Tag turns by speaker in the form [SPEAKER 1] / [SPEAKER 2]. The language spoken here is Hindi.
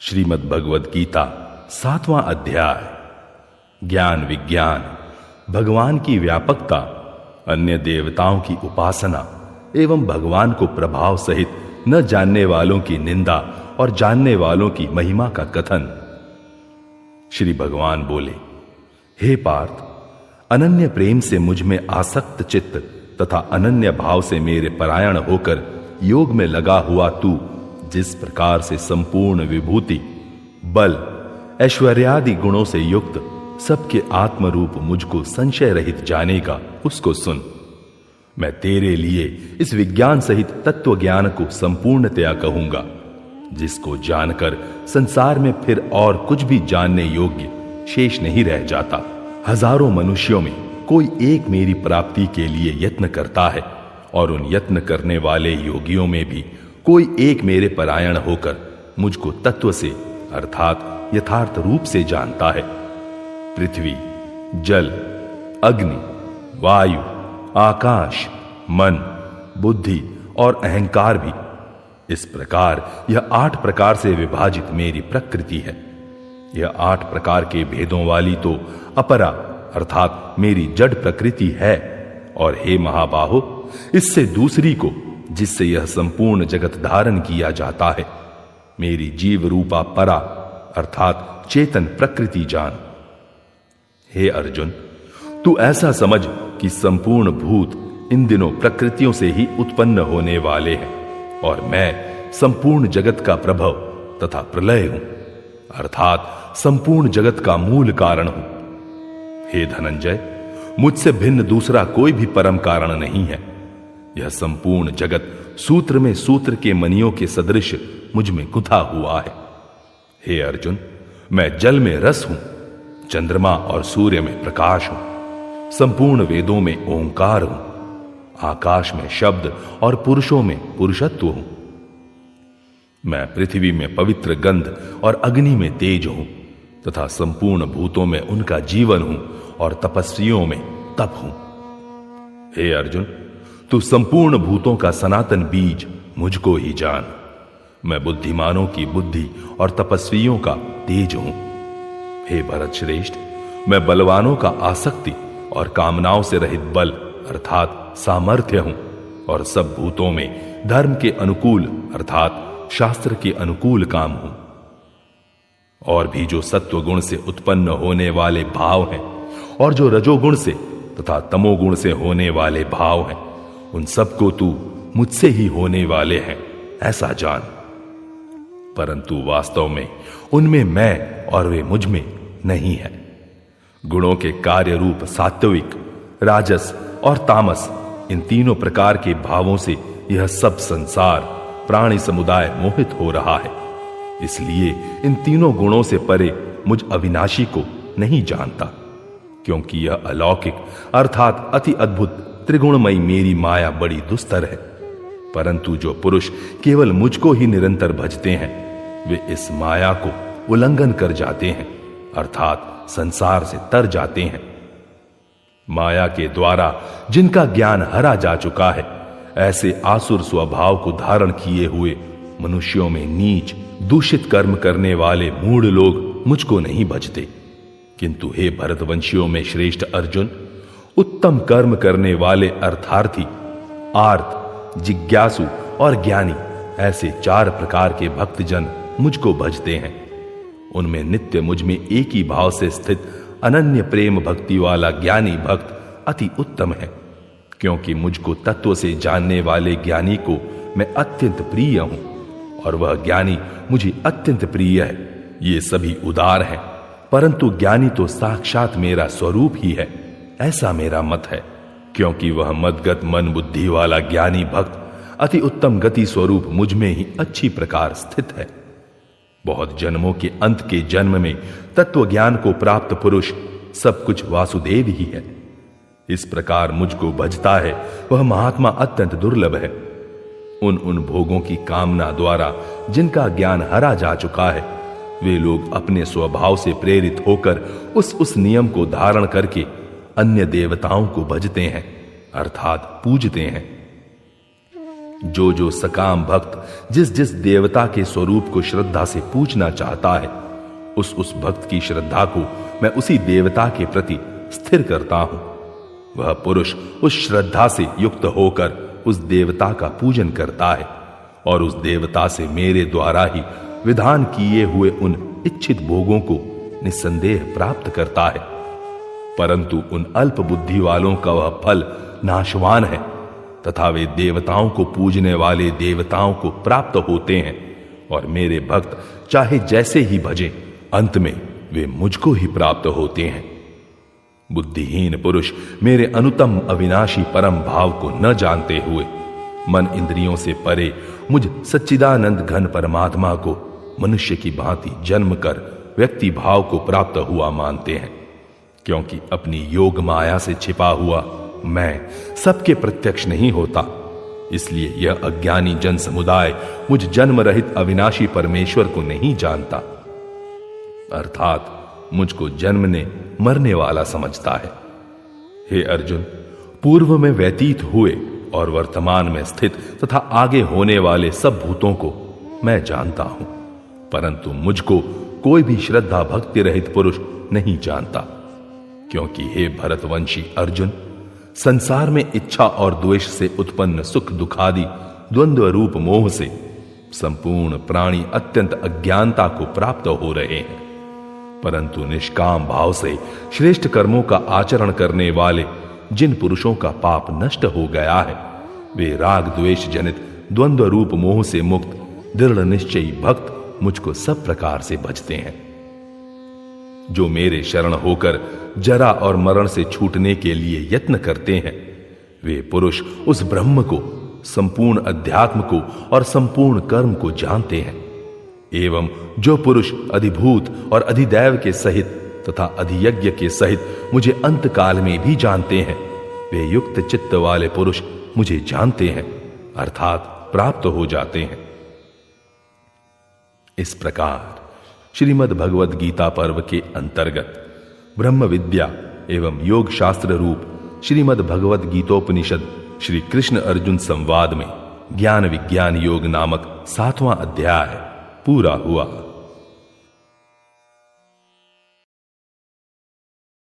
[SPEAKER 1] श्रीमद् भगवद गीता 7वां अध्याय। ज्ञान विज्ञान, भगवान की व्यापकता, अन्य देवताओं की उपासना एवं भगवान को प्रभाव सहित न जानने वालों की निंदा और जानने वालों की महिमा का कथन। श्री भगवान बोले, हे पार्थ, अनन्य प्रेम से मुझ में आसक्त चित्त तथा अनन्य भाव से मेरे परायण होकर योग में लगा हुआ तू जिस प्रकार से संपूर्ण विभूति, बल, ऐश्वर्यादि गुणों से युक्त सबके आत्मरूप मुझको संशय रहित जानेगा, उसको सुन। मैं तेरे लिए इस विज्ञान सहित तत्व ज्ञान को संपूर्णतया कहूंगा, जिसको जानकर संसार में फिर और कुछ भी जानने योग्य शेष नहीं रह जाता। हजारों मनुष्यों में कोई एक मेरी प्राप्ति के लिए यत्न करता है और उन यत्न करने वाले योगियों में भी कोई एक मेरे परायण होकर मुझको तत्व से अर्थात यथार्थ रूप से जानता है। पृथ्वी, जल, अग्नि, वायु, आकाश, मन, बुद्धि और अहंकार भी, इस प्रकार यह 8 प्रकार से विभाजित मेरी प्रकृति है। यह 8 प्रकार के भेदों वाली तो अपरा अर्थात मेरी जड़ प्रकृति है। और हे महाबाहो, इससे दूसरी को, जिससे यह संपूर्ण जगत धारण किया जाता है, मेरी जीव रूपा परा अर्थात चेतन प्रकृति जान। हे अर्जुन, तू ऐसा समझ कि संपूर्ण भूत इन दिनों प्रकृतियों से ही उत्पन्न होने वाले हैं और मैं संपूर्ण जगत का प्रभव तथा प्रलय हूं, अर्थात संपूर्ण जगत का मूल कारण हूं। हे धनंजय, मुझसे भिन्न दूसरा कोई भी परम कारण नहीं है। यह संपूर्ण जगत सूत्र में सूत्र के मणियों के सदृश मुझ में गुथा हुआ है। हे अर्जुन, मैं जल में रस हूं, चंद्रमा और सूर्य में प्रकाश हूं, संपूर्ण वेदों में ओंकार हूं, आकाश में शब्द और पुरुषों में पुरुषत्व हूं। मैं पृथ्वी में पवित्र गंध और अग्नि में तेज हूं तथा संपूर्ण भूतों में उनका जीवन हूं और तपस्वियों में तप हूं। हे अर्जुन, तू संपूर्ण भूतों का सनातन बीज मुझको ही जान। मैं बुद्धिमानों की बुद्धि और तपस्वियों का तेज हूं। हे भरत श्रेष्ठ, मैं बलवानों का आसक्ति और कामनाओं से रहित बल अर्थात सामर्थ्य हूं और सब भूतों में धर्म के अनुकूल अर्थात शास्त्र के अनुकूल काम हूं। और भी जो सत्व गुण से उत्पन्न होने वाले भाव हैं और जो रजोगुण से तथा तमोगुण से होने वाले भाव हैं, उन सबको तू मुझसे ही होने वाले हैं ऐसा जान। परंतु वास्तव में उनमें मैं और वे मुझ में नहीं है। गुणों के कार्य रूप सात्विक, राजस और तामस, इन तीनों प्रकार के भावों से यह सब संसार प्राणी समुदाय मोहित हो रहा है। इसलिए इन तीनों गुणों से परे मुझ अविनाशी को नहीं जानता, क्योंकि यह अलौकिक अर्थात अति अद्भुत त्रिगुणमयी मेरी माया बड़ी दुस्तर है। परंतु जो पुरुष केवल मुझको ही निरंतर भजते हैं, वे इस माया को उल्लंघन कर जाते हैं अर्थात संसार से तर जाते हैं। माया के द्वारा जिनका ज्ञान हरा जा चुका है, ऐसे आसुर स्वभाव को धारण किए हुए मनुष्यों में नीच दूषित कर्म करने वाले मूढ़ लोग मुझको नहीं भजते। किंतु हे भरतवंशियों में श्रेष्ठ अर्जुन, उत्तम कर्म करने वाले अर्थार्थी, आर्त, जिज्ञासु और ज्ञानी, ऐसे 4 प्रकार के भक्तजन मुझको भजते हैं। उनमें नित्य मुझ में एक ही भाव से स्थित अनन्य प्रेम भक्ति वाला ज्ञानी भक्त अति उत्तम है, क्योंकि मुझको तत्व से जानने वाले ज्ञानी को मैं अत्यंत प्रिय हूं और वह ज्ञानी मुझे अत्यंत प्रिय है। ये सभी उदार हैं, परंतु ज्ञानी तो साक्षात मेरा स्वरूप ही है, ऐसा मेरा मत है। क्योंकि वह मदगत मन बुद्धि वाला ज्ञानी भक्त अति उत्तम गति स्वरूप मुझ में ही अच्छी प्रकार स्थित है। बहुत जन्मों के अंत के जन्म में तत्व ज्ञान को प्राप्त पुरुष सब कुछ वासुदेव ही है। इस प्रकार मुझको भजता है वह महात्मा अत्यंत दुर्लभ है। उन भोगों की कामना द्वारा जिनका ज्ञान हरा जा चुका है, वे लोग अपने स्वभाव से प्रेरित होकर उस नियम को धारण करके अन्य देवताओं को भजते हैं अर्थात पूजते हैं। जो जो सकाम भक्त जिस जिस देवता के स्वरूप को श्रद्धा से पूजना चाहता है, उस भक्त की श्रद्धा को मैं उसी देवता के प्रति स्थिर करता हूं। वह पुरुष उस श्रद्धा से युक्त होकर उस देवता का पूजन करता है और उस देवता से मेरे द्वारा ही विधान किए हुए उन इच्छित भोगों को निस्संदेह प्राप्त करता है। परंतु उन अल्प बुद्धि वालों का वह फल नाशवान है तथा वे देवताओं को पूजने वाले देवताओं को प्राप्त होते हैं और मेरे भक्त चाहे जैसे ही भजें, अंत में वे मुझको ही प्राप्त होते हैं। बुद्धिहीन पुरुष मेरे अनुतम अविनाशी परम भाव को न जानते हुए मन इंद्रियों से परे मुझ सच्चिदानंद घन परमात्मा को मनुष्य की भांति जन्म कर व्यक्ति भाव को प्राप्त हुआ मानते हैं, क्योंकि अपनी योग माया से छिपा हुआ मैं सबके प्रत्यक्ष नहीं होता। इसलिए यह अज्ञानी जन समुदाय मुझ जन्म रहित अविनाशी परमेश्वर को नहीं जानता, अर्थात मुझको जन्मने मरने वाला समझता है। हे अर्जुन, पूर्व में व्यतीत हुए और वर्तमान में स्थित तथा आगे होने वाले सब भूतों को मैं जानता हूं, परंतु मुझको कोई भी श्रद्धा भक्ति रहित पुरुष नहीं जानता, क्योंकि हे भरतवंशी अर्जुन, संसार में इच्छा और द्वेष से उत्पन्न सुख दुखादि द्वंद्व रूप मोह से संपूर्ण प्राणी अत्यंत अज्ञानता को प्राप्त हो रहे हैं, परंतु निष्काम भाव से श्रेष्ठ कर्मों का आचरण करने वाले जिन पुरुषों का पाप नष्ट हो गया है, वे राग द्वेष जनित द्वंद्व रूप मोह से मुक्त दृढ़ निश्चयी भक्त मुझको सब प्रकार से भजते हैं। जो मेरे शरण होकर जरा और मरण से छूटने के लिए यत्न करते हैं, वे पुरुष उस ब्रह्म को, संपूर्ण अध्यात्म को और संपूर्ण कर्म को जानते हैं। एवं जो पुरुष अधिभूत और अधिदैव के सहित तथा अधियज्ञ के सहित मुझे अंत काल में भी जानते हैं, वे युक्त चित्त वाले पुरुष मुझे जानते हैं, अर्थात प्राप्त हो जाते हैं। इस प्रकार श्रीमद् भगवद गीता पर्व के अंतर्गत ब्रह्म विद्या एवं योग शास्त्र रूप श्रीमद् भगवद गीतोपनिषद श्री कृष्ण अर्जुन संवाद में ज्ञान विज्ञान योग नामक 7वां अध्याय पूरा हुआ।